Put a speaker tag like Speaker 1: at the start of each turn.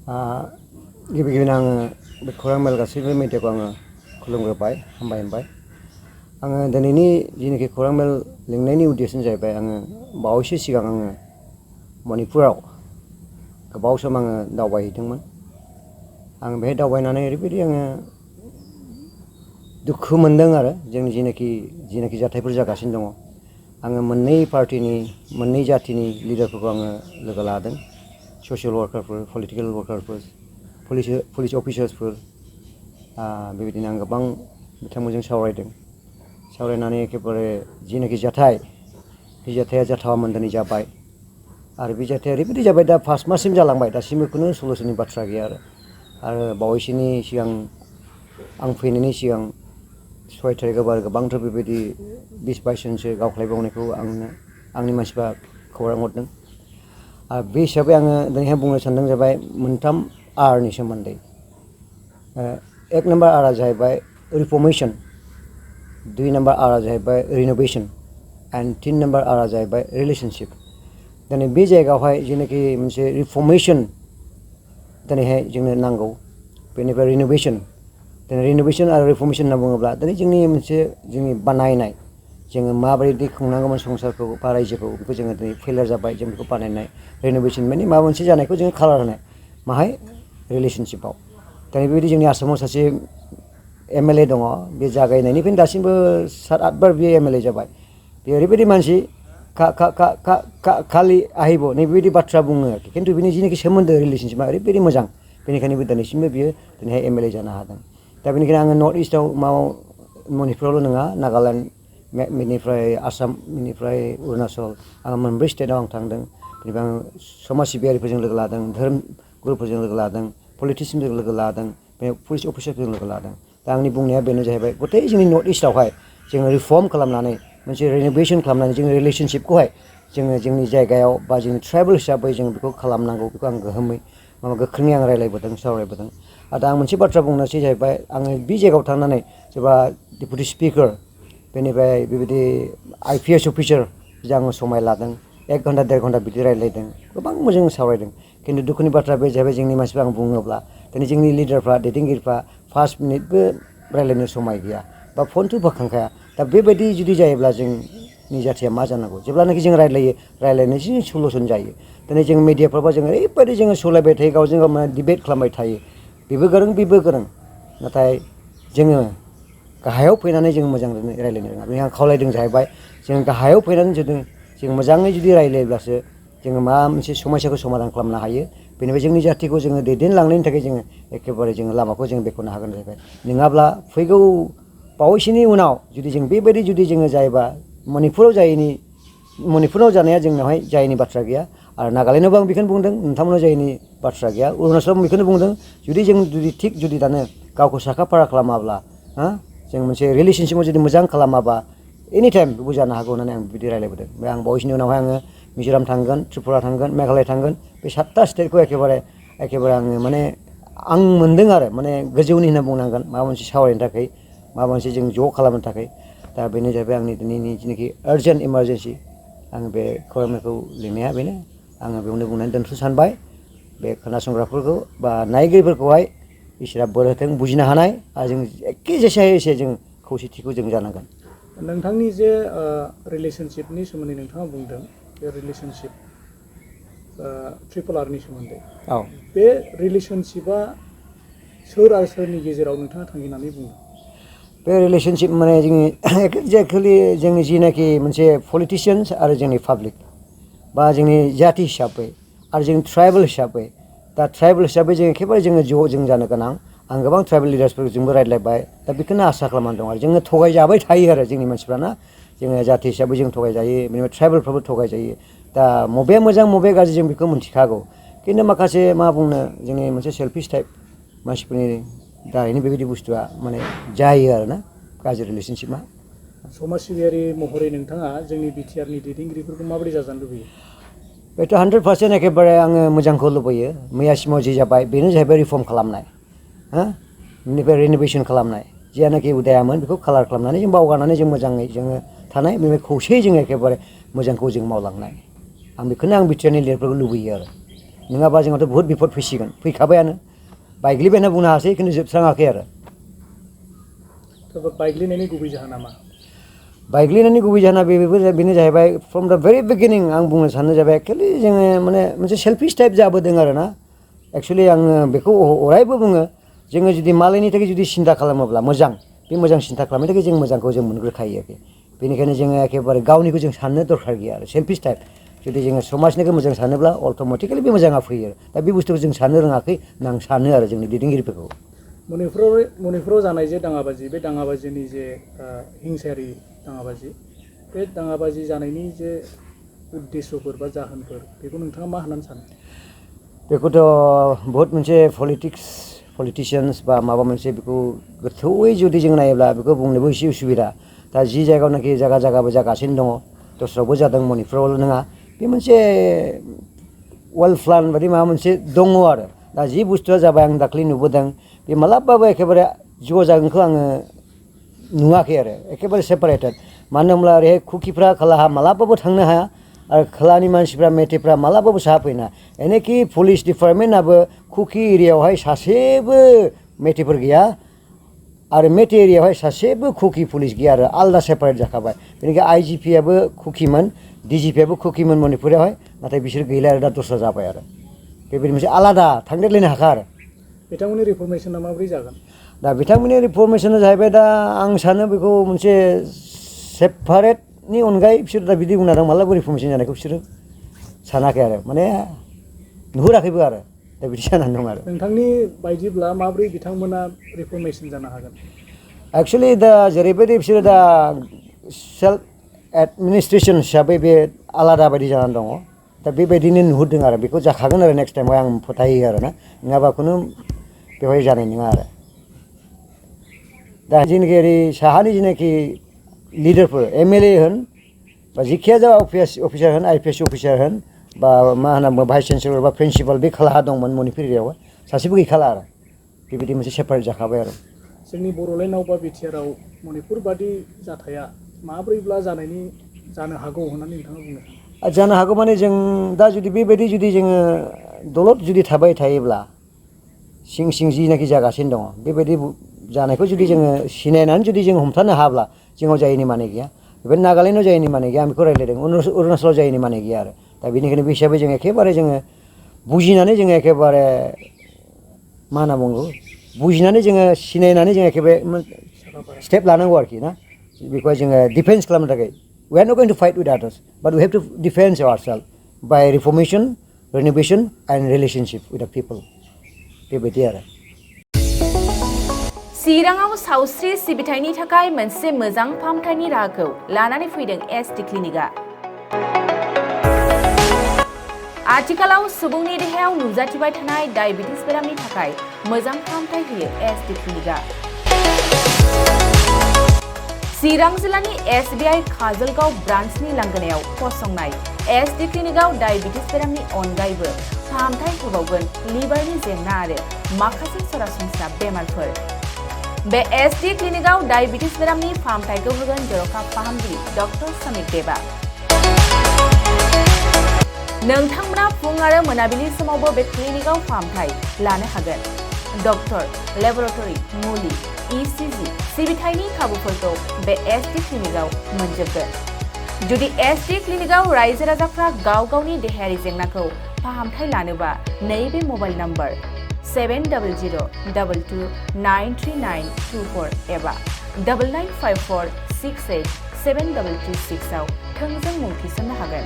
Speaker 1: गिबि गिबियावनो आङो बे खौरां मेल गासैबो मिडियाखौ आङो खुलुमग्रोबाय हामबाय होनबाय आङो दिनैनि जिनोखि खौरां मेल लिंनायनि उद्देश्यआनो जाहैबाय आङो बावैसो सिगां आङो मणिपुराव गोबाव सम आङो दावबायहैदोंमोन आं बेहाय दावबायनानै ओरैबायदि आङो दुखु मोनदों आरो जोंनि जिनाखि जाथायफोर जागासिनो दङ आङो मोननै पार्टिनि मोननै जाथिनि लिडारफोरखौ आङो लोगो लादों ससियेल वार्कारफोर पलिटिकेल वार्कारफोर पुलिस अफिसार्सफोर बेबायदिनो आं गोबां बिथांमोनजों सावरायनानै एखेबारे जिनाखि जाथाय बे जाथाया जाथावामोन दिनै जाबाय आरो बे जाथाया ओरैबायदि जाबाय दा 5 माससिम जालांबाय दासिमबो खुनु सलुसननि बाथ्रा गैया आरो बावैसोनि सिगां आं फैनायनि सिगां 6 थारिखआव आरो गोबांथार बेबायदि 20-22 जनसो गावख्लायबावनायखौ आंनि मानसिफ्रा खौरां हरदों आरो बे हिसाबै आङो दिनैहाय बुंनो सानदों जाबाय मोनथाम आरनि सोमोन्दै एक नम्बर आरआ जाहैबाय रिफर्मेशन 2 नम्बर आरआ जाहैबाय रिनोवेशन एंड 3 नम्बर आरआ जाहैबाय रिलेशनशिप दिनै बे जायगायावहाय जेनाखि मोनसे रिफर्मेशन दिनैहाय जोंनो नांगौ बेनिफ्राय रिनोवेशन दिनै रिनोवेशन आरो रिफर्मेशन होनना बुङोब्ला दिनै जोंनि बानायनाय जोङो माबायदि खुंनांगौमोन संसारखौ बा रायजोखौ बेखौ जोङो दिनै फेलियर जाबाय जों बेखौ बानायनाय रिनोवेशन माने माबा मोनसे जानायखौ जोङो कालार होनाय माहाय रिलेशनशिपआव दिनै बेबायदि जोंनि आसामाव सासे MLA दङ बे जागायनायनिफ्रायनो दासिमबो 7-8 बार बे MLA जाबाय बे ओरैबायदि मानसि खालि आहिब नैबेबायदि बाथ्रा बुङो आरोखि खिन्थु बिनि जिनाखि सोमोन्दो रिलेशनशिपआ ओरैबायदि मोजां बेनिखायनो दिनैसिमबो बियो दिनैहाय MLA जानो हादों दा बेनिखायनो आङो नर्थ इस्टआव मणिपुरावल' नङा नागालेण्ड बेनिफ्राय आसाम बेनिफ्राय अरुणाचल आङो मोनब्रै स्टेटआव आं थांदों बेनिफ्राय आङो समाज सिबियारिफोरजों लोगो लादों धोरोम गुरुफोरजों लोगो लादों पलिटिसियानजों लोगो लादों बे पुलिस अफिसारफोरजों लोगो लादों दा आंनि बुंनाया बेनो जाहैबाय गथै जोंनि नर्थ इस्टआवहाय जोङो रिफर्म खालामनानै मोनसे रिनोवेशन खालामनानै जोंनि रिलेशनशिपखौहाय जोङो जोंनि जायगायाव बा जोंनि ट्राइबेल हिसाबै जों बेखौ खालामनांगौ बेखौ आं गोख्रोङै आं रायज्लायबोदों सावरायबोदों आरो दा आं मोनसे बाथ्रा बुंनोसै जाहैबाय आङो बे जायगायाव थांनानै सोरबा डेपुटि स्पिकार बेनिफ्राय बेबायदि IPS अफिसार आङो समाय लादों 1 घन्टा 1.5 घन्टा बिदि रायज्लायदों गोबां मोजां सावरायदों खिन्थु दुखुनि बाथ्रा बे जाहैबाय जोंनि मानसिफ्रा आं बुङोब्ला दिनै जोंनि लिडारफ्रा दैदेनगिरिफ्रा 5 मिनिटबो रायज्लायनो समाय गैया बा फनथ' बोखांखाया दा बेबायदि जुदि जायोब्ला जोंनि जाथिया मा जानांगौ जेब्लानाखि जों रायज्लायनोसो सलुसन जायो दिनै जों मिडियाफ्रावबा जों ओरैबायदि जोङो सलायबाय थायो गावजों गाव माने डिबेट खालामबाय थायो बेबो गोरों बेबो गोरों नाथाय जोङो गाहायाव फैनानै जों मोजां रायज्लायनो रोङा बेनिखायनो आं खावलायदों जाहैबाय जों गाहायाव फैनानै जों मोजाङै जुदि रायज्लायब्लासो जोङो माबा मोनसे समस्याखौ समाधान खालामनो हायो बेनिफ्राय जोंनि जाथिखौ जोङो दैदेनलांनायनि थाखाय जोङो एखेबारे जोङो लामाखौ जों बेखेवनो हागोन जाहैबाय नङाब्ला फैगौ बावैसोनि उनाव जुदि जों बेबायदि जुदि जोङो जायोबा मणिपुराव जानाया जोंनावहाय जायैनि बाथ्रा गैया आरो नागालेण्डआवबो आं बेखौनो बुंदों नोंथांमोनाव जायैनि बाथ्रा गैया अरुणाचलाव बेखौनो बुंदों जुदि दानो गावखौ साखा फारा खालामाब्ला जों मोनसे रिलेशनशिपआव जुदि मोजां खालामाबा एनि टाइम बेबो जानो हागौ होननानै आं बिदि रायज्लायबोदों ओमफ्राय आं बावैसोनि उनावहाय आङो मिज'राम थांगोन त्रिपुरा थांगोन मेघालय थांगोन बे 7टा स्टेटखौ एखेबारे आङो माने आं मोनदों आरो माने गोजौनि होनना बुंनांगोन माबा मोनसे सावरायनो थाखाय माबा मोनसे जों ज' खालामनो थाखाय दा बेनो जाहैबाय आंनि दिनैनि जिनाखि आर्जेन्ट इमारजेन्सि आं बे खौरांखौ लिरनाया बेनो आङो बेयावनो बुंनानै दोनथ' सानबाय बे खोनासंग्राफोरखौ बा नायगिरिफोरखौहाय इसोरा बोर होथों बुजिनो हानाय आरो जों एखे जेसे हायो एसे जों खौसेथिखौ जों जानांगोन
Speaker 2: नोंथांनि जे रिलेशनशिपनि सोमोन्दै नोंथाङा बुंदों बे रिलेशनशिप ट्रिपल आरनि सोमोन्दै बे रिलेशनशिपआ सोर आरो सोरनि गेजेराव नोंथाङा थांखिनानै बुंदों
Speaker 1: बे रिलेशनशिप माने जोंनि एक्जेक्टलि जोंनि जिनाखि मोनसे पलिटिसियान्स आरो जोंनि पाब्लिक बा जोंनि जाथि हिसाबै आरो जोंनि ट्राइबेल हिसाबै दा ट्राइबेल हिसाबै जों एखेबारे जों जानो गोनां आं गोबां ट्राइबेल लिडार्सफोरजोंबो रायज्लायबाय दा बेखौनो आसा खालामनानै दं आरो जोङो थगायजाबाय थायो आरो जोंनि मानसिफ्राना जोङो जाथि हिसाबै जों थगायजायो बेनिफ्राय ट्राइबेलफ्राबो थगायजायो दा बबेया मोजां बबेया गाज्रि जों बेखौ मिथिखागौ खिन्थु माखासे मा बुंनो जोंनि मोनसे सेल्फिश टाइप मानसिफोरनि दारैनो बेबायदि बुस्थुआ माने जायो आरोना गाज्रि रिलेशनशिपआ
Speaker 2: समाज सिबियारि महरै नोंथाङा जोंनि बिटिआरनि दैदेनगिरिफोरखौ माबोरै जाजानो लुबैयो
Speaker 1: बेथ' 100% एखेबारे आङो मोजांखौ लुबैयो मैयासिमाव जि जाबाय बेनो जाहैबाय रिफर्म खालामनाय बेनिफ्राय रिनोवेशन खालामनाय जियानाखि उदायामोन बेखौ कालार खालामनानै जों बावगारनानै जों मोजाङै जोङो थानाय बेनिफ्राय खौसेयै जों एखेबारे मोजांखौ जों मावलांनाय आं बेखौनो आं बिटिआरनि लिडारफोरखौ लुबैयो आरो नङाबा जोंहाथ' बहुत बिपद फैसिगोन फैखाबायानो बायग्लिबाय होनना बुंनो हासै खिन्थु जोबस्राङाखै आरो
Speaker 2: बायग्लिनायनि गुबै जाहोना मा
Speaker 1: बायग्लिनायनि गुबै जाहोना बेनो जाहैबाय फ्रम दा भेरि बिगिनिं आं बुंनो सानो जाबाय एक्चुवेलि जोङो माने मोनसे सेल्फिश टाइप जाबोदों आरो ना एक्चुवेलि आङो बेखौ अरायबो बुङो जोङो जुदि मालायनि थाखाय जुदि सिन्था खालामोब्ला मोजां बे मोजां सिन्था खालामनो थाखाय जों मोजांखौ जों मोनग्रोखायो आरोखि बेनिखायनो जोङो एखेबारे गावनिखौ जों साननो दरखार गैया आरो सेल्फिश टाइप जुदि जोङो समाजनिखौ मोजां सानोब्ला अट'मेटिकेलि बे मोजाङा फैयो दा बे बुस्थुखौ जों साननो रोङाखै होनना आं सानो आरो जोंनि दैदेनगिरिफोरखौ
Speaker 2: मणिपुराव जानाय जे दाङाबाजि बे दाङाबाजिनि जे हिंसायारि दाङाबाजि बे दाङाबाजि जानायनि जे उद्देশ্যफोर बा जाहोनफोर बेखौ नोंथाङा मा होननानै सानो
Speaker 1: बेखौथ' बहुत मोनसे पलिटिशियान्स बा माबा मोनसे बेखौ गोथौयै जुदि जों नायोब्ला बेखौ बुंनोबो एसे उसुबिदा दा जि जायगायावनाखि जायगाबो जागासिनो दङ दस्रायावबो जादों मणिपुरावल' नङा बे मोनसे वेल प्लान बायदि माबा मोनसे दङ आरो दा जि बुस्थुआ जाबाय आं दाख्लै नुबोदों बे मालाबाबो एखेबारे ज' जागोनखौ आङो नुवाखै आरो एखेबारे सेपारेटेड मानो होनब्ला ओरैहाय कुकिफ्रा खोलाहा मालाबाबो थांनो हाया आरो खोलानि मानसिफ्रा मेथेफ्रा मालाबाबो साहा फैना एनेखि पुलिस डिपार्टमेन्टआबो कुकि एरियायावहाय सासेबो मेथेफोर गैया आरो मेथे एरियायावहाय सासेबो कुकि पुलिस गैया आरो आलदा सेपारेट जाखाबाय बेनिखायनो IGP आबो कुकिमोन DGP आबो कुकिमोन मणिपुरावहाय नाथाय बिसोर गैला आरो दा दस्रा जाबाय आरो बेबायदि मोनसे आलादा थांदेरलायनो हाखा आरो
Speaker 2: बिथांमोननि रिफर्मेसना माबोरै जागोन
Speaker 1: दा बिथांमोननि रिफर्मेसना जाहैबाय दा आं सानो बेखौ मोनसे सेपारेटनि अनगायै बिसोर दा बिदि बुंना दं मालाबा रिफर्मेसन जानायखौ बिसोरो सानाखै आरो माने नुहुराखैबो आरो दा बिदि जानानै दं आरो
Speaker 2: नोंथांनि बायदिब्ला माबोरै बिथांमोना रिफर्मेसन जानो हागोन
Speaker 1: एक्चुवेलि दा जेरैबायदि बिसोरो दा सेल्फ एडमिनिस्ट्रेसन हिसाबै बे आलादा बायदि जानानै दङ दा बेबायदिनो नुहुरदों आरो बेखौ जाखागोन आरो नेक्स्ट टाइमाव आं फोथायो आरो ना नङाबा खुनु बेवहाय जानाय नङा आरो दा जेनाखि ओरै साहानि जेनाखि लिडारफोर MLA होन बा जिखिया जा अफिसार होन IPS अफिसार होन बा मा होनना बुङो भाइस चेन्सेलर बा प्रिन्सिपाल बे खोलाहा दंमोन मणिपुर एरियायाव सासेबो गैखाला आरो बेबायदि मोनसे सेपारेट जाखाबाय आरो
Speaker 2: जोंनि बर'लेण्डआव बा बिटिआरआव मणिपुर बादि जाथाया माब्रैब्ला जानो हागौ होननानै नोंथाङा बुंनो सानो
Speaker 1: जानो हागौ माने जों दा जुदि बेबायदि जुदि जोङो दलद जुदि थाबाय थायोब्ला सिं जिनाखि जागासिनो दङ बेबायदि जानायखौ जुदि जोङो सिनायनानै जुदि जों हमथानो हाब्ला जोंनाव जायैनि माने गैया बेबायदि नागालेण्डआव जायैनि माने गैया आं बेखौ रायज्लायदों अरुणाचलाव जायैनि माने गैया आरो दा बेनिखायनो बे हिसाबै जों एखेबारे जोङो बुजिनानै जोङो एखेबारे मा होनना बुङो बुजिनानै जोङो सिनायनानै जोङो एखेबारे स्टेप लानांगौ आरोखि ना बेखौहाय जोङो डिफेन्स खालामनो थाखाय we are not going to fight with others but we have to defend ourselves by reformation renovation and relationship with the people बेबायदि आरो
Speaker 3: चिराङाव सावस्रि सिबिथायनि थाखाय मोनसे मोजां फाहामथायनि राहाखौ लानानै फैदों SD क्लिनिकआ आथिखालाव सुबुंनि देहायाव नुजाथिबाय थानाय डायबिटिस बेरामनि थाखाय मोजां फाहामथाय होयो SD क्लिनिकआ चिरां जिल्लानि SBI काजलगाव ब्रान्चनि लांगोनायाव फसंनाय SD क्लिनिकआव डायबिटिस बेरामनि अनगायैबो फाहामथाय होबावगोन लिभारनि जेंना आरो माखासे सरासनस्रा बेमारफोर बे SD क्लिनिकआव डायबिटिस बेरामनि फाहामथायखौ होगोन जर'खा फाहामगिरि डक्टर समिक देबा नोंथांमोना फुं आरो मोनाबिलि समावबो बे क्लिनिकआव फाहामथाय लानो हागोन डक्टर लेबरेटरि मुलि ECG सिबिथायनि खाबुफोरखौ बे SD क्लिनिकआव मोनजोबगोन जुदि SD क्लिनिकआव रायजो राजाफ्रा गाव गावनि देहायारि जेंनाखौ फाहामथाय लानोबा नैबे मबाइल नम्बर 7002293924 एबा 9954687226 आव थोंजों मुं थिसननो हागोन